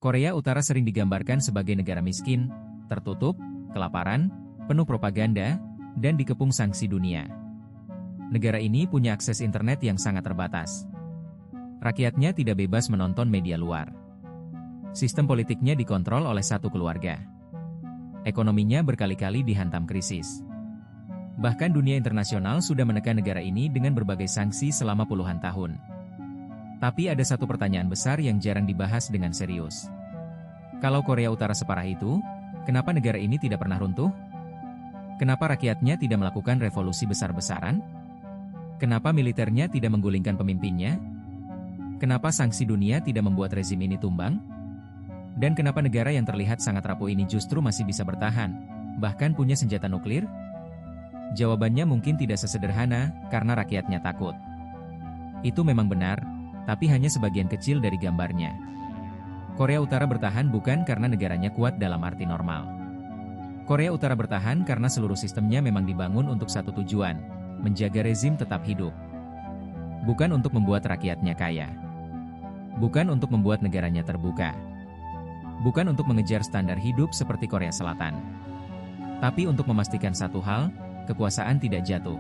Korea Utara sering digambarkan sebagai negara miskin, tertutup, kelaparan, penuh propaganda, dan dikepung sanksi dunia. Negara ini punya akses internet yang sangat terbatas. Rakyatnya tidak bebas menonton media luar. Sistem politiknya dikontrol oleh satu keluarga. Ekonominya berkali-kali dihantam krisis. Bahkan dunia internasional sudah menekan negara ini dengan berbagai sanksi selama puluhan tahun. Tapi ada satu pertanyaan besar yang jarang dibahas dengan serius. Kalau Korea Utara separah itu, kenapa negara ini tidak pernah runtuh? Kenapa rakyatnya tidak melakukan revolusi besar-besaran? Kenapa militernya tidak menggulingkan pemimpinnya? Kenapa sanksi dunia tidak membuat rezim ini tumbang? Dan kenapa negara yang terlihat sangat rapuh ini justru masih bisa bertahan, bahkan punya senjata nuklir? Jawabannya mungkin tidak sesederhana, karena rakyatnya takut. Itu memang benar, tapi hanya sebagian kecil dari gambarnya. Korea Utara bertahan bukan karena negaranya kuat dalam arti normal. Korea Utara bertahan karena seluruh sistemnya memang dibangun untuk satu tujuan, menjaga rezim tetap hidup. Bukan untuk membuat rakyatnya kaya. Bukan untuk membuat negaranya terbuka. Bukan untuk mengejar standar hidup seperti Korea Selatan. Tapi untuk memastikan satu hal, kekuasaan tidak jatuh.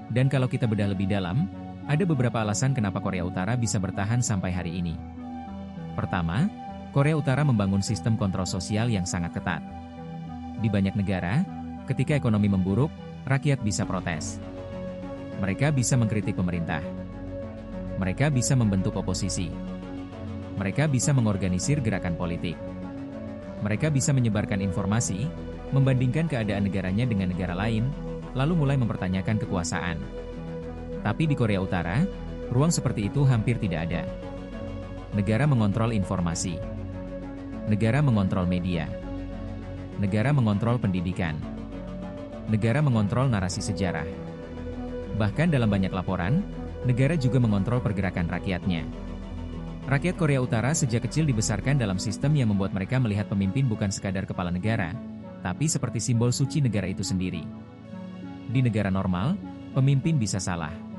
Dan kalau kita bedah lebih dalam, ada beberapa alasan kenapa Korea Utara bisa bertahan sampai hari ini. Pertama, Korea Utara membangun sistem kontrol sosial yang sangat ketat. Di banyak negara, ketika ekonomi memburuk, rakyat bisa protes. Mereka bisa mengkritik pemerintah. Mereka bisa membentuk oposisi. Mereka bisa mengorganisir gerakan politik. Mereka bisa menyebarkan informasi, membandingkan keadaan negaranya dengan negara lain, lalu mulai mempertanyakan kekuasaan. Tapi di Korea Utara, ruang seperti itu hampir tidak ada. Negara mengontrol informasi. Negara mengontrol media. Negara mengontrol pendidikan. Negara mengontrol narasi sejarah. Bahkan dalam banyak laporan, negara juga mengontrol pergerakan rakyatnya. Rakyat Korea Utara sejak kecil dibesarkan dalam sistem yang membuat mereka melihat pemimpin bukan sekadar kepala negara, tapi seperti simbol suci negara itu sendiri. Di negara normal, pemimpin bisa salah.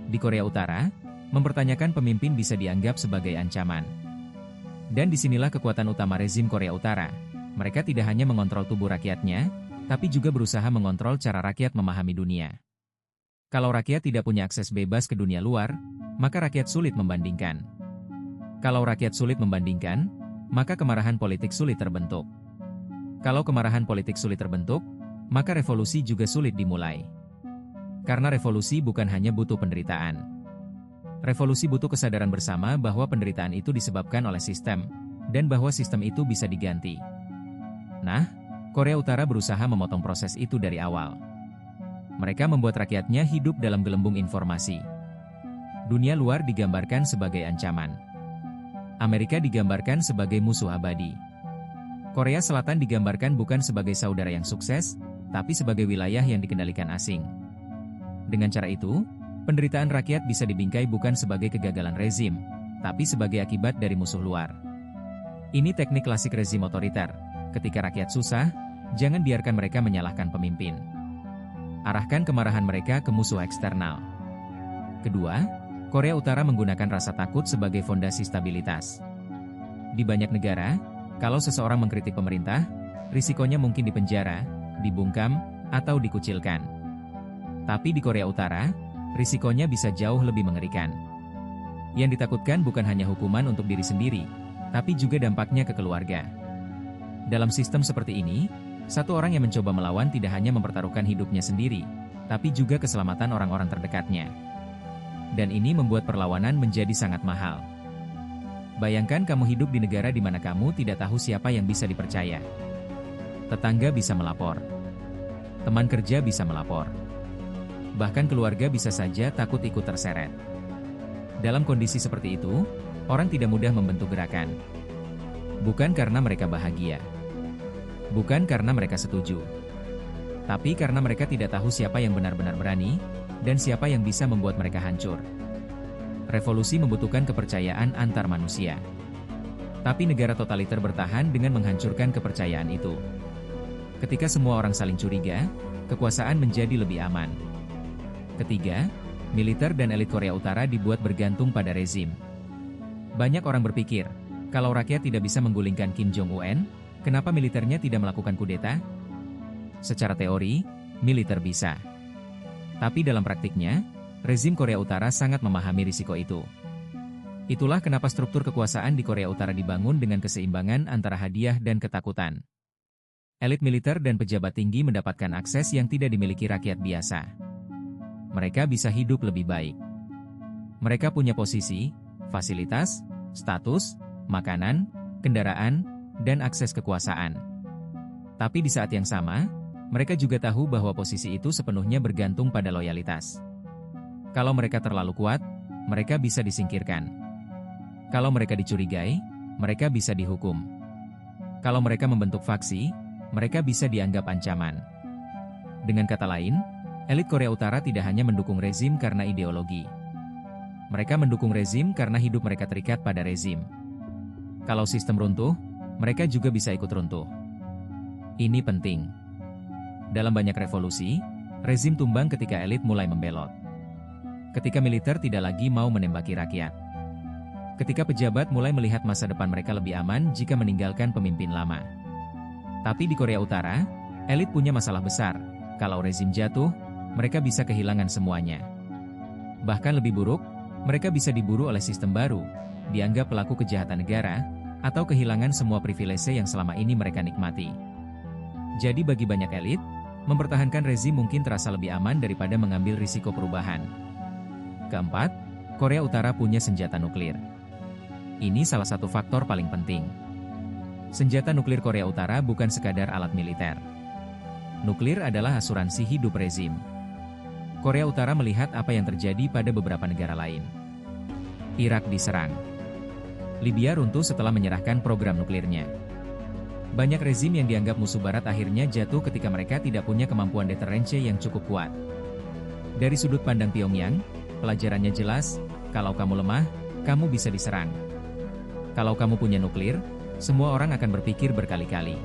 Di Korea Utara, mempertanyakan pemimpin bisa dianggap sebagai ancaman. Dan disinilah kekuatan utama rezim Korea Utara. Mereka tidak hanya mengontrol tubuh rakyatnya, tapi juga berusaha mengontrol cara rakyat memahami dunia. Kalau rakyat tidak punya akses bebas ke dunia luar, maka rakyat sulit membandingkan. Kalau rakyat sulit membandingkan, maka kemarahan politik sulit terbentuk. Kalau kemarahan politik sulit terbentuk, maka revolusi juga sulit dimulai. Karena revolusi bukan hanya butuh penderitaan. Revolusi butuh kesadaran bersama bahwa penderitaan itu disebabkan oleh sistem, dan bahwa sistem itu bisa diganti. Nah, Korea Utara berusaha memotong proses itu dari awal. Mereka membuat rakyatnya hidup dalam gelembung informasi. Dunia luar digambarkan sebagai ancaman. Amerika digambarkan sebagai musuh abadi. Korea Selatan digambarkan bukan sebagai saudara yang sukses, tapi sebagai wilayah yang dikendalikan asing. Dengan cara itu, penderitaan rakyat bisa dibingkai bukan sebagai kegagalan rezim, tapi sebagai akibat dari musuh luar. Ini teknik klasik rezim otoriter. Ketika rakyat susah, jangan biarkan mereka menyalahkan pemimpin. Arahkan kemarahan mereka ke musuh eksternal. Kedua, Korea Utara menggunakan rasa takut sebagai fondasi stabilitas. Di banyak negara, kalau seseorang mengkritik pemerintah, risikonya mungkin dipenjara, dibungkam, atau dikucilkan. Tapi di Korea Utara, risikonya bisa jauh lebih mengerikan. Yang ditakutkan bukan hanya hukuman untuk diri sendiri, tapi juga dampaknya ke keluarga. Dalam sistem seperti ini, satu orang yang mencoba melawan tidak hanya mempertaruhkan hidupnya sendiri, tapi juga keselamatan orang-orang terdekatnya. Dan ini membuat perlawanan menjadi sangat mahal. Bayangkan kamu hidup di negara di mana kamu tidak tahu siapa yang bisa dipercaya. Tetangga bisa melapor. Teman kerja bisa melapor. Bahkan keluarga bisa saja takut ikut terseret. Dalam kondisi seperti itu, orang tidak mudah membentuk gerakan. Bukan karena mereka bahagia. Bukan karena mereka setuju. Tapi karena mereka tidak tahu siapa yang benar-benar berani, dan siapa yang bisa membuat mereka hancur. Revolusi membutuhkan kepercayaan antar manusia. Tapi negara totaliter bertahan dengan menghancurkan kepercayaan itu. Ketika semua orang saling curiga, kekuasaan menjadi lebih aman. Ketiga, militer dan elit Korea Utara dibuat bergantung pada rezim. Banyak orang berpikir, Kalau rakyat tidak bisa menggulingkan Kim Jong-un, kenapa militernya tidak melakukan kudeta? Secara teori, militer bisa. Tapi dalam praktiknya, rezim Korea Utara sangat memahami risiko itu. Itulah kenapa struktur kekuasaan di Korea Utara dibangun dengan keseimbangan antara hadiah dan ketakutan. Elit militer dan pejabat tinggi mendapatkan akses yang tidak dimiliki rakyat biasa. Mereka bisa hidup lebih baik. Mereka punya posisi, fasilitas, status, makanan, kendaraan, dan akses kekuasaan. Tapi di saat yang sama, mereka juga tahu bahwa posisi itu sepenuhnya bergantung pada loyalitas. Kalau mereka terlalu kuat, mereka bisa disingkirkan. Kalau mereka dicurigai, mereka bisa dihukum. Kalau mereka membentuk faksi, mereka bisa dianggap ancaman. Dengan kata lain, elit Korea Utara tidak hanya mendukung rezim karena ideologi. Mereka mendukung rezim karena hidup mereka terikat pada rezim. Kalau sistem runtuh, mereka juga bisa ikut runtuh. Ini penting. Dalam banyak revolusi, rezim tumbang ketika elit mulai membelot. Ketika militer tidak lagi mau menembaki rakyat. Ketika pejabat mulai melihat masa depan mereka lebih aman jika meninggalkan pemimpin lama. Tapi di Korea Utara, elit punya masalah besar. Kalau rezim jatuh, mereka bisa kehilangan semuanya. Bahkan lebih buruk, mereka bisa diburu oleh sistem baru, dianggap pelaku kejahatan negara, atau kehilangan semua privilese yang selama ini mereka nikmati. Jadi bagi banyak elit, mempertahankan rezim mungkin terasa lebih aman daripada mengambil risiko perubahan. Keempat, Korea Utara punya senjata nuklir. Ini salah satu faktor paling penting. Senjata nuklir Korea Utara bukan sekadar alat militer. Nuklir adalah asuransi hidup rezim. Korea Utara melihat apa yang terjadi pada beberapa negara lain. Irak diserang. Libya runtuh setelah menyerahkan program nuklirnya. Banyak rezim yang dianggap musuh barat akhirnya jatuh ketika mereka tidak punya kemampuan deterensi yang cukup kuat. Dari sudut pandang Pyongyang, pelajarannya jelas, kalau kamu lemah, kamu bisa diserang. Kalau kamu punya nuklir, semua orang akan berpikir berkali-kali.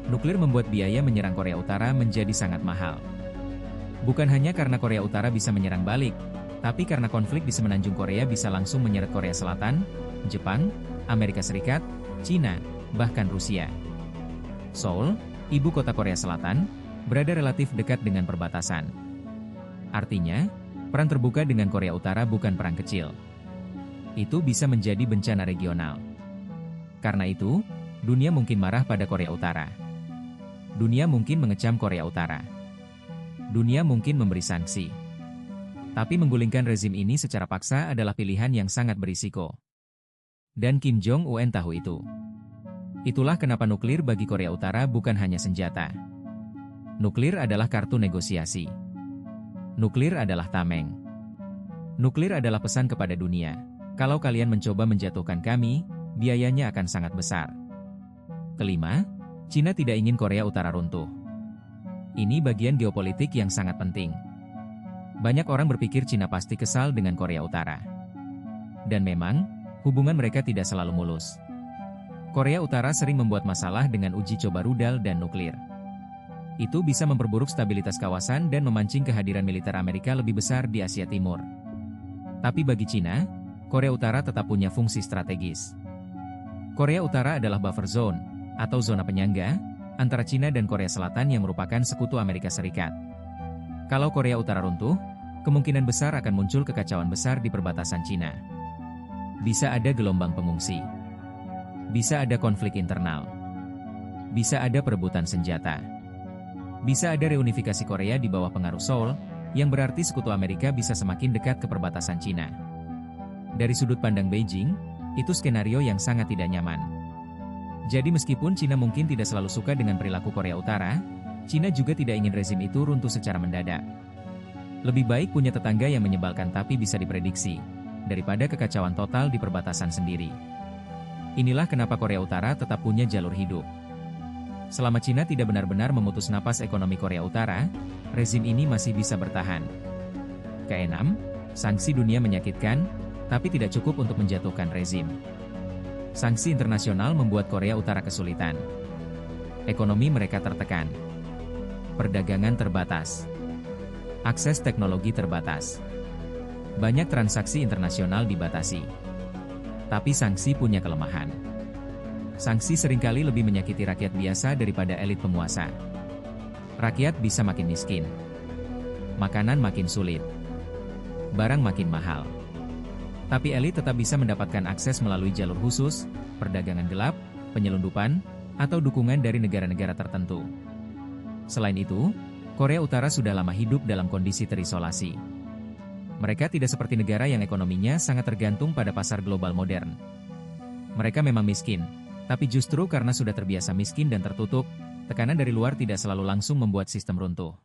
Nuklir membuat biaya menyerang Korea Utara menjadi sangat mahal. Bukan hanya karena Korea Utara bisa menyerang balik, tapi karena konflik di semenanjung Korea bisa langsung menyeret Korea Selatan, Jepang, Amerika Serikat, Cina, bahkan Rusia. Seoul, ibu kota Korea Selatan, berada relatif dekat dengan perbatasan. Artinya, perang terbuka dengan Korea Utara bukan perang kecil. Itu bisa menjadi bencana regional. Karena itu, dunia mungkin marah pada Korea Utara. Dunia mungkin mengecam Korea Utara. Dunia mungkin memberi sanksi. Tapi menggulingkan rezim ini secara paksa adalah pilihan yang sangat berisiko. Dan Kim Jong-un tahu itu. Itulah kenapa nuklir bagi Korea Utara bukan hanya senjata. Nuklir adalah kartu negosiasi. Nuklir adalah tameng. Nuklir adalah pesan kepada dunia. Kalau kalian mencoba menjatuhkan kami, biayanya akan sangat besar. Kelima, Cina tidak ingin Korea Utara runtuh. Ini bagian geopolitik yang sangat penting. Banyak orang berpikir Cina pasti kesal dengan Korea Utara. Dan memang, hubungan mereka tidak selalu mulus. Korea Utara sering membuat masalah dengan uji coba rudal dan nuklir. Itu bisa memperburuk stabilitas kawasan dan memancing kehadiran militer Amerika lebih besar di Asia Timur. Tapi bagi Cina, Korea Utara tetap punya fungsi strategis. Korea Utara adalah buffer zone, atau zona penyangga, antara Cina dan Korea Selatan yang merupakan sekutu Amerika Serikat. Kalau Korea Utara runtuh, kemungkinan besar akan muncul kekacauan besar di perbatasan Cina. Bisa ada gelombang pengungsi. Bisa ada konflik internal. Bisa ada perebutan senjata. Bisa ada reunifikasi Korea di bawah pengaruh Seoul, yang berarti sekutu Amerika bisa semakin dekat ke perbatasan Cina. Dari sudut pandang Beijing, itu skenario yang sangat tidak nyaman. Jadi meskipun Cina mungkin tidak selalu suka dengan perilaku Korea Utara, Cina juga tidak ingin rezim itu runtuh secara mendadak. Lebih baik punya tetangga yang menyebalkan tapi bisa diprediksi, daripada kekacauan total di perbatasan sendiri. Inilah kenapa Korea Utara tetap punya jalur hidup. Selama Cina tidak benar-benar memutus napas ekonomi Korea Utara, rezim ini masih bisa bertahan. Keenam, sanksi dunia menyakitkan, tapi tidak cukup untuk menjatuhkan rezim. Sanksi internasional membuat Korea Utara kesulitan. Ekonomi mereka tertekan. Perdagangan terbatas. Akses teknologi terbatas. Banyak transaksi internasional dibatasi. Tapi sanksi punya kelemahan. Sanksi seringkali lebih menyakiti rakyat biasa daripada elit penguasa. Rakyat bisa makin miskin. Makanan makin sulit. Barang makin mahal. Tapi elit tetap bisa mendapatkan akses melalui jalur khusus, perdagangan gelap, penyelundupan, atau dukungan dari negara-negara tertentu. Selain itu, Korea Utara sudah lama hidup dalam kondisi terisolasi. Mereka tidak seperti negara yang ekonominya sangat tergantung pada pasar global modern. Mereka memang miskin, tapi justru karena sudah terbiasa miskin dan tertutup, tekanan dari luar tidak selalu langsung membuat sistem runtuh.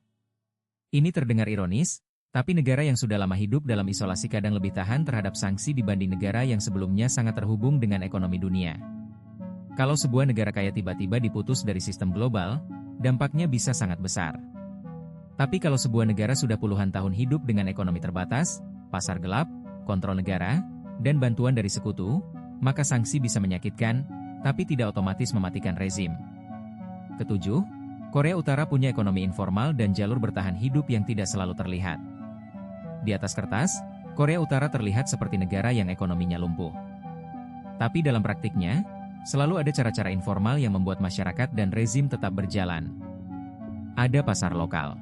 Ini terdengar ironis, tapi negara yang sudah lama hidup dalam isolasi kadang lebih tahan terhadap sanksi dibanding negara yang sebelumnya sangat terhubung dengan ekonomi dunia. Kalau sebuah negara kaya tiba-tiba diputus dari sistem global, dampaknya bisa sangat besar. Tapi kalau sebuah negara sudah puluhan tahun hidup dengan ekonomi terbatas, pasar gelap, kontrol negara, dan bantuan dari sekutu, maka sanksi bisa menyakitkan, tapi tidak otomatis mematikan rezim. Ketujuh, Korea Utara punya ekonomi informal dan jalur bertahan hidup yang tidak selalu terlihat. Di atas kertas, Korea Utara terlihat seperti negara yang ekonominya lumpuh. Tapi dalam praktiknya, selalu ada cara-cara informal yang membuat masyarakat dan rezim tetap berjalan. Ada pasar lokal.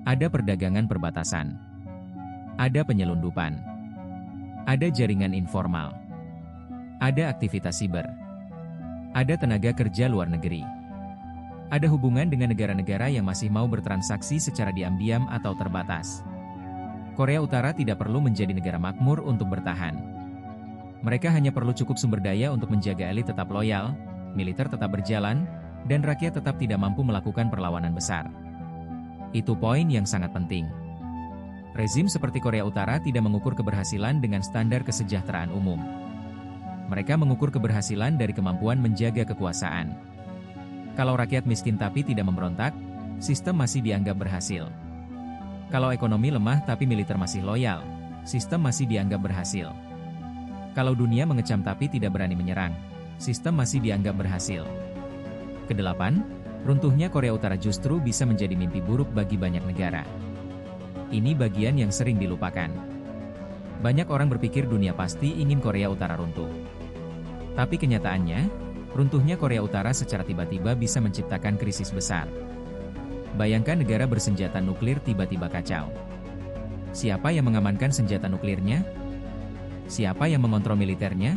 Ada perdagangan perbatasan. Ada penyelundupan. Ada jaringan informal. Ada aktivitas siber. Ada tenaga kerja luar negeri. Ada hubungan dengan negara-negara yang masih mau bertransaksi secara diam-diam atau terbatas. Korea Utara tidak perlu menjadi negara makmur untuk bertahan. Mereka hanya perlu cukup sumber daya untuk menjaga elit tetap loyal, militer tetap berjalan, dan rakyat tetap tidak mampu melakukan perlawanan besar. Itu poin yang sangat penting. Rezim seperti Korea Utara tidak mengukur keberhasilan dengan standar kesejahteraan umum. Mereka mengukur keberhasilan dari kemampuan menjaga kekuasaan. Kalau rakyat miskin tapi tidak memberontak, sistem masih dianggap berhasil. Kalau ekonomi lemah tapi militer masih loyal, sistem masih dianggap berhasil. Kalau dunia mengecam tapi tidak berani menyerang, sistem masih dianggap berhasil. Kedelapan, runtuhnya Korea Utara justru bisa menjadi mimpi buruk bagi banyak negara. Ini bagian yang sering dilupakan. Banyak orang berpikir dunia pasti ingin Korea Utara runtuh. Tapi kenyataannya, runtuhnya Korea Utara secara tiba-tiba bisa menciptakan krisis besar. Bayangkan negara bersenjata nuklir tiba-tiba kacau. Siapa yang mengamankan senjata nuklirnya? Siapa yang mengontrol militernya?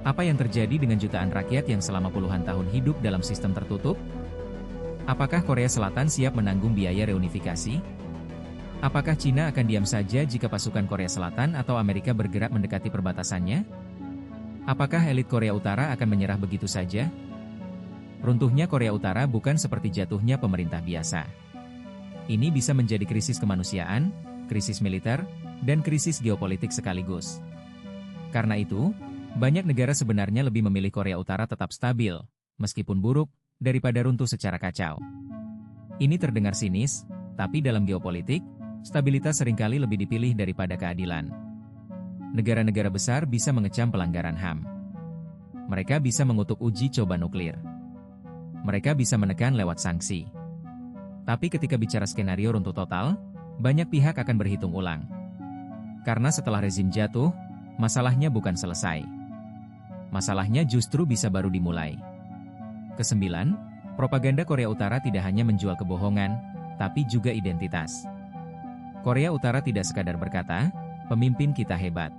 Apa yang terjadi dengan jutaan rakyat yang selama puluhan tahun hidup dalam sistem tertutup? Apakah Korea Selatan siap menanggung biaya reunifikasi? Apakah Cina akan diam saja jika pasukan Korea Selatan atau Amerika bergerak mendekati perbatasannya? Apakah elit Korea Utara akan menyerah begitu saja? Runtuhnya Korea Utara bukan seperti jatuhnya pemerintah biasa. Ini bisa menjadi krisis kemanusiaan, krisis militer, dan krisis geopolitik sekaligus. Karena itu, banyak negara sebenarnya lebih memilih Korea Utara tetap stabil, meskipun buruk, daripada runtuh secara kacau. Ini terdengar sinis, tapi dalam geopolitik, stabilitas seringkali lebih dipilih daripada keadilan. Negara-negara besar bisa mengecam pelanggaran HAM. Mereka bisa mengutuk uji coba nuklir. Mereka bisa menekan lewat sanksi. Tapi ketika bicara skenario runtuh total, banyak pihak akan berhitung ulang. Karena setelah rezim jatuh, masalahnya bukan selesai. Masalahnya justru bisa baru dimulai. Kesembilan, propaganda Korea Utara tidak hanya menjual kebohongan, tapi juga identitas. Korea Utara tidak sekadar berkata, pemimpin kita hebat.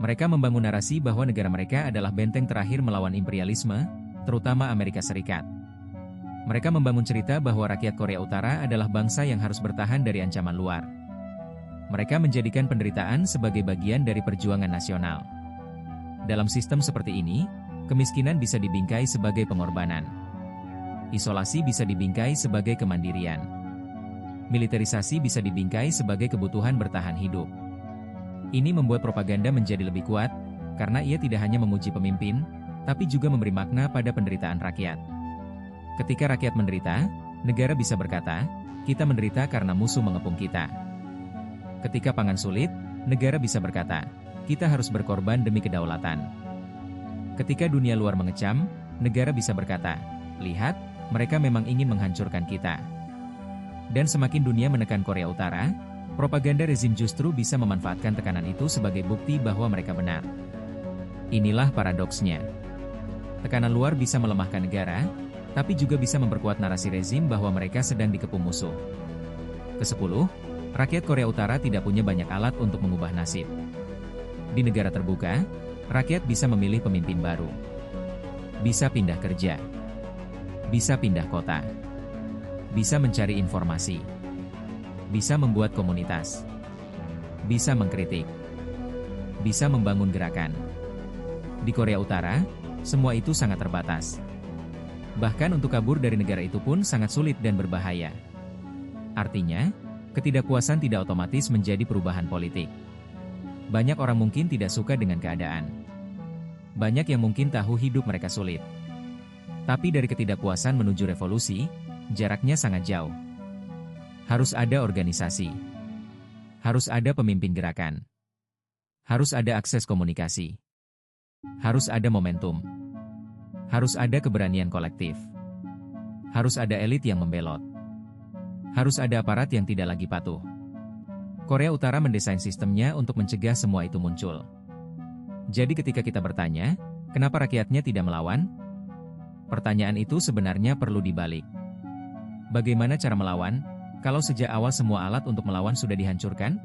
Mereka membangun narasi bahwa negara mereka adalah benteng terakhir melawan imperialisme, terutama Amerika Serikat. Mereka membangun cerita bahwa rakyat Korea Utara adalah bangsa yang harus bertahan dari ancaman luar. Mereka menjadikan penderitaan sebagai bagian dari perjuangan nasional. Dalam sistem seperti ini, kemiskinan bisa dibingkai sebagai pengorbanan. Isolasi bisa dibingkai sebagai kemandirian. Militerisasi bisa dibingkai sebagai kebutuhan bertahan hidup. Ini membuat propaganda menjadi lebih kuat, karena ia tidak hanya memuji pemimpin, tapi juga memberi makna pada penderitaan rakyat. Ketika rakyat menderita, negara bisa berkata, kita menderita karena musuh mengepung kita. Ketika pangan sulit, negara bisa berkata, kita harus berkorban demi kedaulatan. Ketika dunia luar mengecam, negara bisa berkata, lihat, mereka memang ingin menghancurkan kita. Dan semakin dunia menekan Korea Utara, propaganda rezim justru bisa memanfaatkan tekanan itu sebagai bukti bahwa mereka benar. Inilah paradoksnya. Tekanan luar bisa melemahkan negara, tapi juga bisa memperkuat narasi rezim bahwa mereka sedang dikepung musuh. Kesepuluh, rakyat Korea Utara tidak punya banyak alat untuk mengubah nasib. Di negara terbuka, rakyat bisa memilih pemimpin baru. Bisa pindah kerja. Bisa pindah kota. Bisa mencari informasi. Bisa membuat komunitas. Bisa mengkritik. Bisa membangun gerakan. Di Korea Utara, semua itu sangat terbatas. Bahkan untuk kabur dari negara itu pun sangat sulit dan berbahaya. Artinya, ketidakpuasan tidak otomatis menjadi perubahan politik. Banyak orang mungkin tidak suka dengan keadaan. Banyak yang mungkin tahu hidup mereka sulit. Tapi dari ketidakpuasan menuju revolusi, jaraknya sangat jauh. Harus ada organisasi. Harus ada pemimpin gerakan. Harus ada akses komunikasi. Harus ada momentum. Harus ada keberanian kolektif. Harus ada elit yang membelot. Harus ada aparat yang tidak lagi patuh. Korea Utara mendesain sistemnya untuk mencegah semua itu muncul. Jadi ketika kita bertanya, kenapa rakyatnya tidak melawan? Pertanyaan itu sebenarnya perlu dibalik. Bagaimana cara melawan, kalau sejak awal semua alat untuk melawan sudah dihancurkan?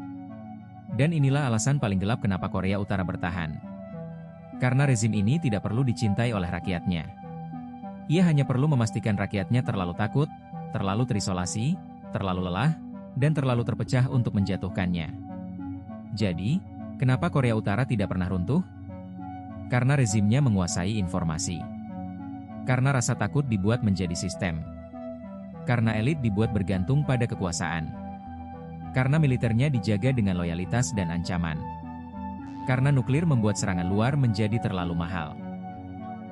Dan inilah alasan paling gelap kenapa Korea Utara bertahan. Karena rezim ini tidak perlu dicintai oleh rakyatnya. Ia hanya perlu memastikan rakyatnya terlalu takut, terlalu terisolasi, terlalu lelah, dan terlalu terpecah untuk menjatuhkannya. Jadi, kenapa Korea Utara tidak pernah runtuh? Karena rezimnya menguasai informasi. Karena rasa takut dibuat menjadi sistem. Karena elit dibuat bergantung pada kekuasaan. Karena militernya dijaga dengan loyalitas dan ancaman. Karena nuklir membuat serangan luar menjadi terlalu mahal.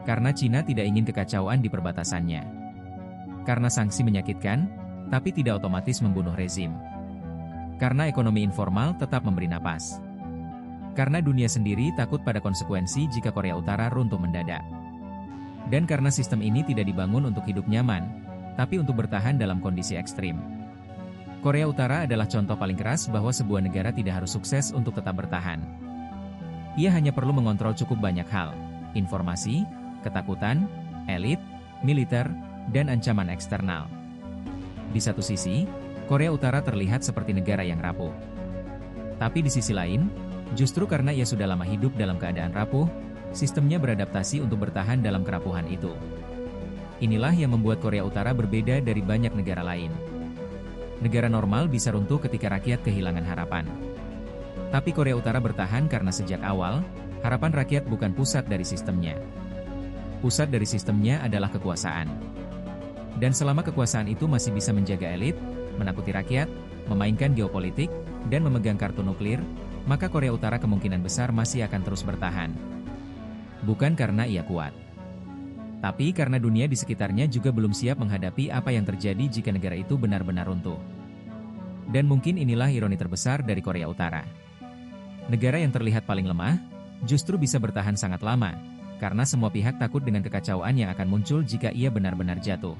Karena Cina tidak ingin kekacauan di perbatasannya. Karena sanksi menyakitkan, tapi tidak otomatis membunuh rezim. Karena ekonomi informal tetap memberi napas. Karena dunia sendiri takut pada konsekuensi jika Korea Utara runtuh mendadak. Dan karena sistem ini tidak dibangun untuk hidup nyaman, tapi untuk bertahan dalam kondisi ekstrim. Korea Utara adalah contoh paling keras bahwa sebuah negara tidak harus sukses untuk tetap bertahan. Ia hanya perlu mengontrol cukup banyak hal, informasi, ketakutan, elit, militer, dan ancaman eksternal. Di satu sisi, Korea Utara terlihat seperti negara yang rapuh. Tapi di sisi lain, justru karena ia sudah lama hidup dalam keadaan rapuh, sistemnya beradaptasi untuk bertahan dalam kerapuhan itu. Inilah yang membuat Korea Utara berbeda dari banyak negara lain. Negara normal bisa runtuh ketika rakyat kehilangan harapan. Tapi Korea Utara bertahan karena sejak awal, harapan rakyat bukan pusat dari sistemnya. Pusat dari sistemnya adalah kekuasaan. Dan selama kekuasaan itu masih bisa menjaga elit, menakuti rakyat, memainkan geopolitik, dan memegang kartu nuklir, maka Korea Utara kemungkinan besar masih akan terus bertahan. Bukan karena ia kuat. Tapi karena dunia di sekitarnya juga belum siap menghadapi apa yang terjadi jika negara itu benar-benar runtuh. Dan mungkin inilah ironi terbesar dari Korea Utara. Negara yang terlihat paling lemah, justru bisa bertahan sangat lama, karena semua pihak takut dengan kekacauan yang akan muncul jika ia benar-benar jatuh.